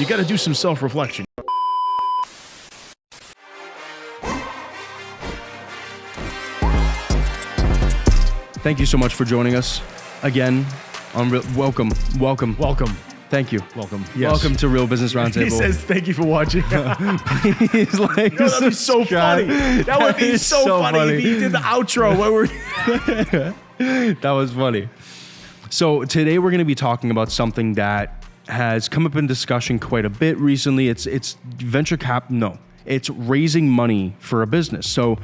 You got to do some self-reflection. Thank you so much for joining us again. Welcome. Thank you. Welcome. Yes. Welcome to Real Business Roundtable. He says, thank you for watching. He's like, No, that'd be so funny. That would be so funny if he did the outro. That was funny. So today we're going to be talking about something that has come up in discussion quite a bit recently. It's venture cap. No, it's raising money for a business. So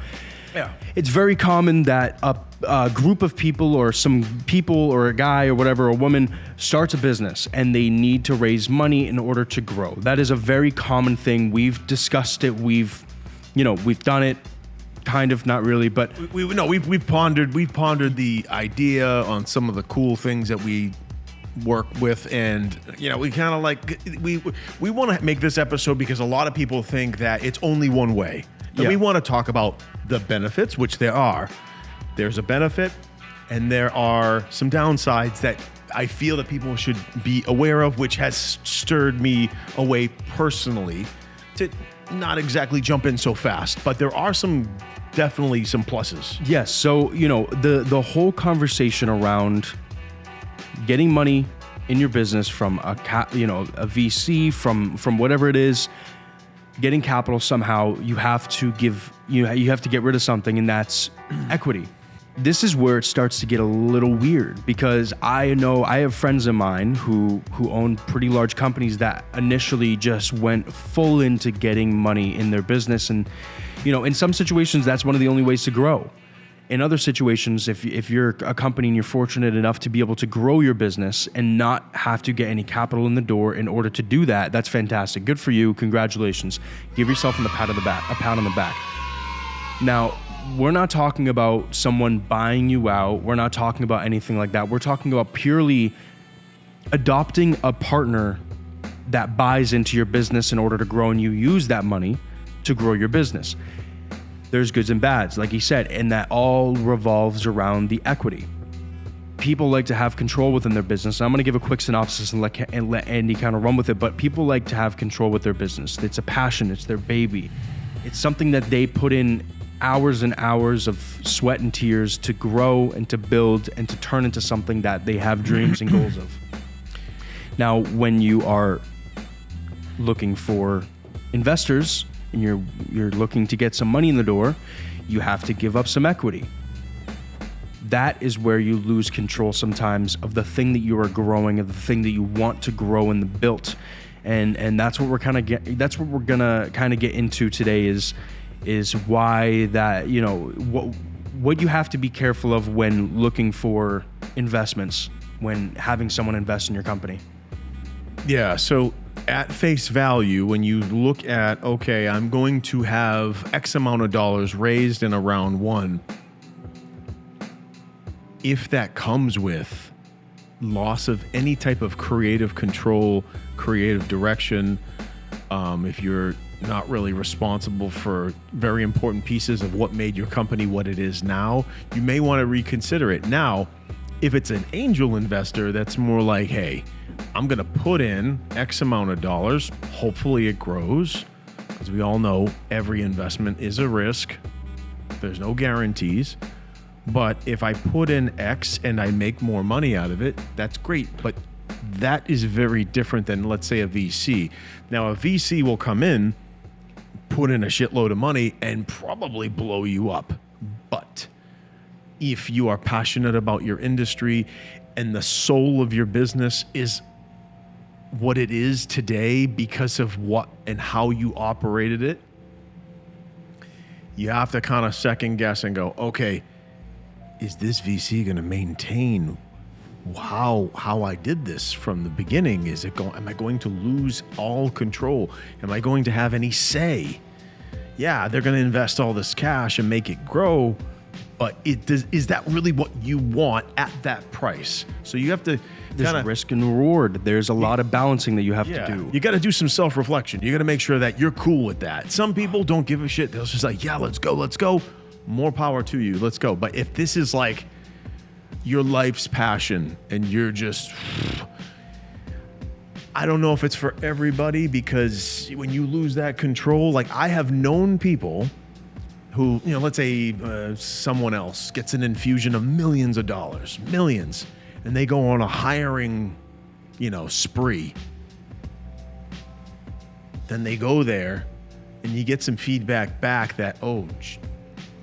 Yeah. it's very common that a group of people or some people or a guy or whatever, a woman starts a business and they need to raise money in order to grow. That is a very common thing. We've discussed it. We've done it. Kind of, not really, but we've pondered the idea on some of the cool things that we work with, and we kind of like we want to make this episode because a lot of people think that it's only one way. And we want to talk about the benefits, which there are. There's a benefit, and there are some downsides that I feel that people should be aware of, which has stirred me away personally to not exactly jump in so fast. But there are definitely some pluses. yes. So the whole conversation around getting money in your business from a VC, from whatever it is. Getting capital somehow, you have to get rid of something, and that's equity. This is where it starts to get a little weird, because I have friends of mine who own pretty large companies that initially just went full into getting money in their business, and in some situations that's one of the only ways to grow. In other situations, if you're a company and you're fortunate enough to be able to grow your business and not have to get any capital in the door in order to do that, that's fantastic. Good for you. Congratulations. Give yourself a pat on the back. Now, we're not talking about someone buying you out. We're not talking about anything like that. We're talking about purely adopting a partner that buys into your business in order to grow, and you use that money to grow your business. There's goods and bads, like he said, and that all revolves around the equity. People like to have control within their business. And I'm going to give a quick synopsis and let Andy kind of run with it, but people like to have control with their business. It's a passion. It's their baby. It's something that they put in hours and hours of sweat and tears to grow and to build and to turn into something that they have dreams and goals of. Now, when you are looking for investors, and you're looking to get some money in the door, you have to give up some equity. That is where you lose control sometimes of the thing that you are growing, of the thing that you want to grow and build. And that's what we're gonna kind of get into today is why that, what you have to be careful of when looking for investments, when having someone invest in your company. Yeah, so at face value, when you look at, okay, I'm going to have X amount of dollars raised in a round one, if that comes with loss of any type of creative control, creative direction, if you're not really responsible for very important pieces of what made your company what it is now, you may want to reconsider it. Now, if it's an angel investor, that's more like, hey, I'm going to put in X amount of dollars. Hopefully it grows. As we all know, every investment is a risk. There's no guarantees. But if I put in X and I make more money out of it, that's great. But that is very different than, let's say, a VC. Now, a VC will come in, put in a shitload of money, and probably blow you up. But if you are passionate about your industry and the soul of your business is what it is today because of what and how you operated it, you have to kind of second guess and go, okay, is this VC going to maintain how I did this from the beginning? Am I going to lose all control? Am I going to have any say? Yeah, they're going to invest all this cash and make it grow, but is that really what you want at that price? So you have to There's risk and reward. There's a lot of balancing that you have to do. You got to do some self-reflection. You got to make sure that you're cool with that. Some people don't give a shit. They'll just like, yeah, let's go. More power to you. Let's go. But if this is like your life's passion and you're just, I don't know if it's for everybody, because when you lose that control, like I have known people who, let's say someone else gets an infusion of millions of dollars, millions, and they go on a hiring, spree. Then they go there and you get some feedback back that, oh,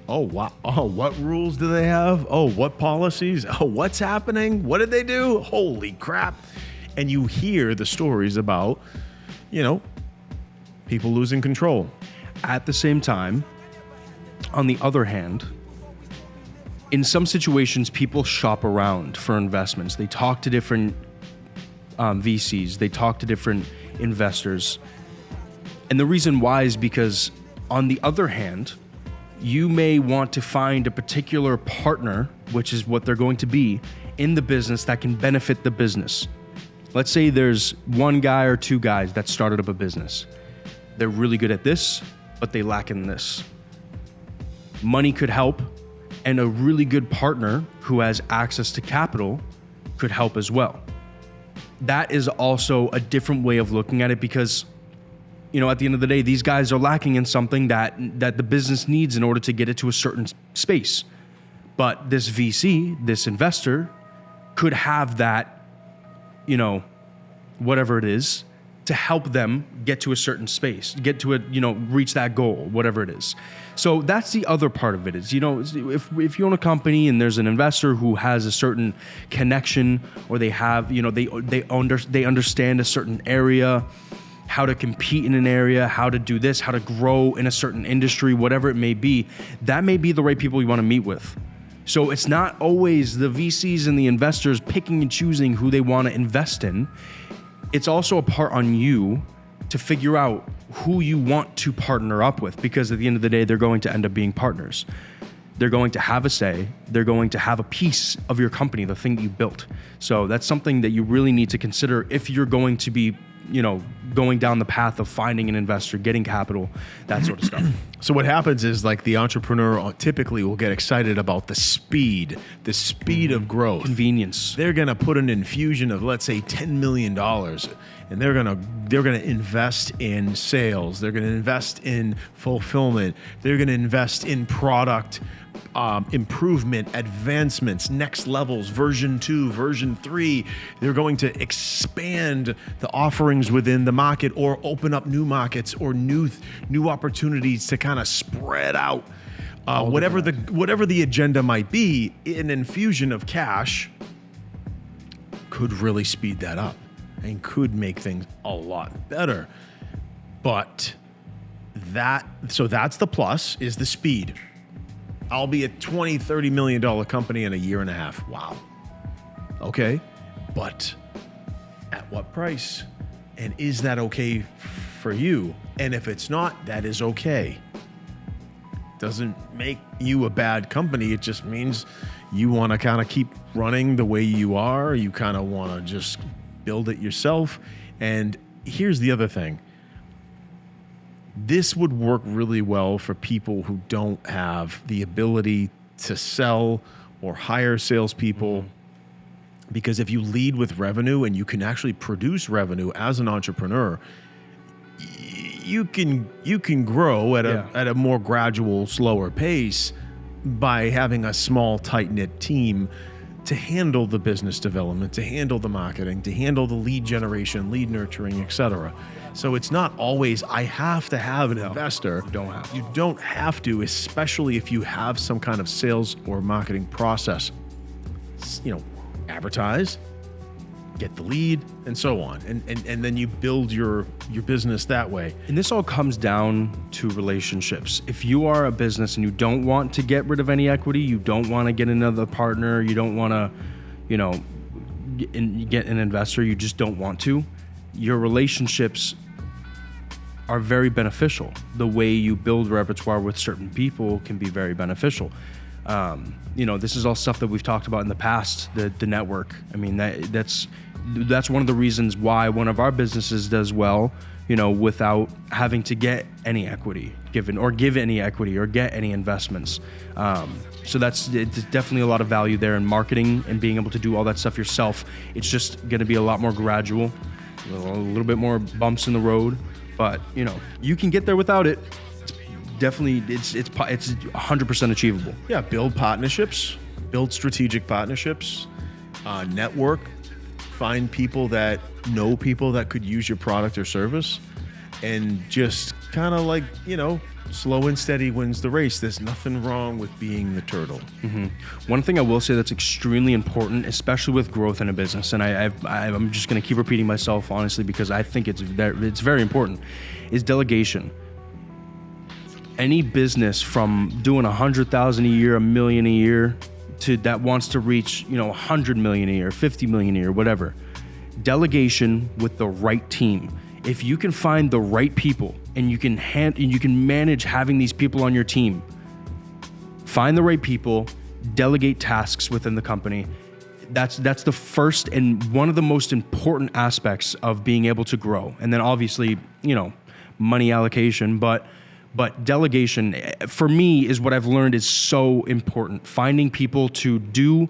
wow. Oh, what rules do they have? Oh, what policies? Oh, what's happening? What did they do? Holy crap. And you hear the stories about, people losing control. At the same time, on the other hand, in some situations, people shop around for investments. They talk to different VCs. They talk to different investors. And the reason why is because, on the other hand, you may want to find a particular partner, which is what they're going to be, in the business that can benefit the business. Let's say there's one guy or two guys that started up a business. They're really good at this, but they lack in this. Money could help, and a really good partner who has access to capital could help as well. That is also a different way of looking at it, because at the end of the day, these guys are lacking in something that the business needs in order to get it to a certain space. But this VC, this investor, could have that, whatever it is, to help them get to a certain space, get to reach that goal, whatever it is. So that's the other part of it is, if you own a company and there's an investor who has a certain connection, or they have, they understand a certain area, how to compete in an area, how to do this, how to grow in a certain industry, whatever it may be, that may be the right people you want to meet with. So it's not always the VCs and the investors picking and choosing who they want to invest in. It's also a part on you to figure out who you want to partner up with, because at the end of the day, they're going to end up being partners. They're going to have a say. They're going to have a piece of your company, the thing that you built. So that's something that you really need to consider if you're going to be going down the path of finding an investor, getting capital, that sort of stuff. So what happens is, like, the entrepreneur typically will get excited about the speed of growth. Convenience. They're going to put an infusion of, let's say, $10 million, and they're going to invest in sales. They're going to invest in fulfillment. They're going to invest in product improvement, advancements, next levels, version 2, version 3. They're going to expand the offerings within the market, or open up new markets, or new opportunities to kind of spread out. Whatever the agenda might be, an infusion of cash could really speed that up and could make things a lot better. But that's the plus, is the speed. I'll be a $20, $30 million company in a year and a half. Wow. Okay. But at what price? And is that okay for you? And if it's not, that is okay. Doesn't make you a bad company. It just means you want to kind of keep running the way you are. You kind of want to just build it yourself. And here's the other thing. This would work really well for people who don't have the ability to sell or hire salespeople. Because if you lead with revenue and you can actually produce revenue as an entrepreneur, you can grow at a more gradual, slower pace by having a small, tight-knit team to handle the business development, to handle the marketing, to handle the lead generation, lead nurturing, etc. So it's not always, I have to have an investor. You don't have to, especially if you have some kind of sales or marketing process. Advertise, get the lead, and so on. And then you build your business that way. And this all comes down to relationships. If you are a business and you don't want to get rid of any equity, you don't want to get another partner, you don't want to, get an investor, you just don't want to, your relationships are very beneficial. The way you build repertoire with certain people can be very beneficial. This is all stuff that we've talked about in the past, the network. I mean, that's one of the reasons why one of our businesses does well, without having to get any equity give any equity or get any investments. So it's definitely a lot of value there in marketing and being able to do all that stuff yourself. It's just going to be a lot more gradual. a little bit more bumps in the road, but you know, you can get there without it. Definitely, it's 100% achievable. Yeah, build partnerships, build strategic partnerships, network, find people that know people that could use your product or service, and just kind of like, you know, slow and steady wins the race. There's nothing wrong with being the turtle. Mm-hmm. One thing I will say that's extremely important, especially with growth in a business, and I'm just going to keep repeating myself, honestly, because I think it's very important, is delegation. Any business from doing 100,000 a year, $1 million a year, to that wants to reach, you know, 100 million a year, 50 million a year, whatever. Delegation with the right team. If you can find the right people and you can manage having these people on your team, find the right people, delegate tasks within the company. That's the first and one of the most important aspects of being able to grow. And then obviously, you know, money allocation, but delegation, for me, is what I've learned is so important. Finding people to do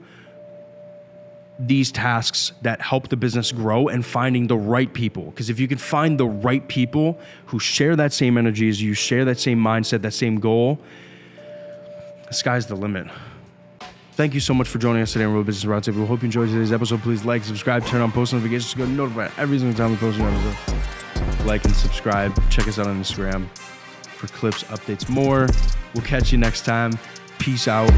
these tasks that help the business grow and finding the right people. Because if you can find the right people who share that same energy as you, share that same mindset, that same goal, the sky's the limit. Thank you so much for joining us today on Real Business Roundtable. We hope you enjoyed today's episode. Please like, subscribe, turn on post notifications to get notified every single time we post an episode. Like and subscribe. Check us out on Instagram for clips, updates, more. We'll catch you next time. Peace out.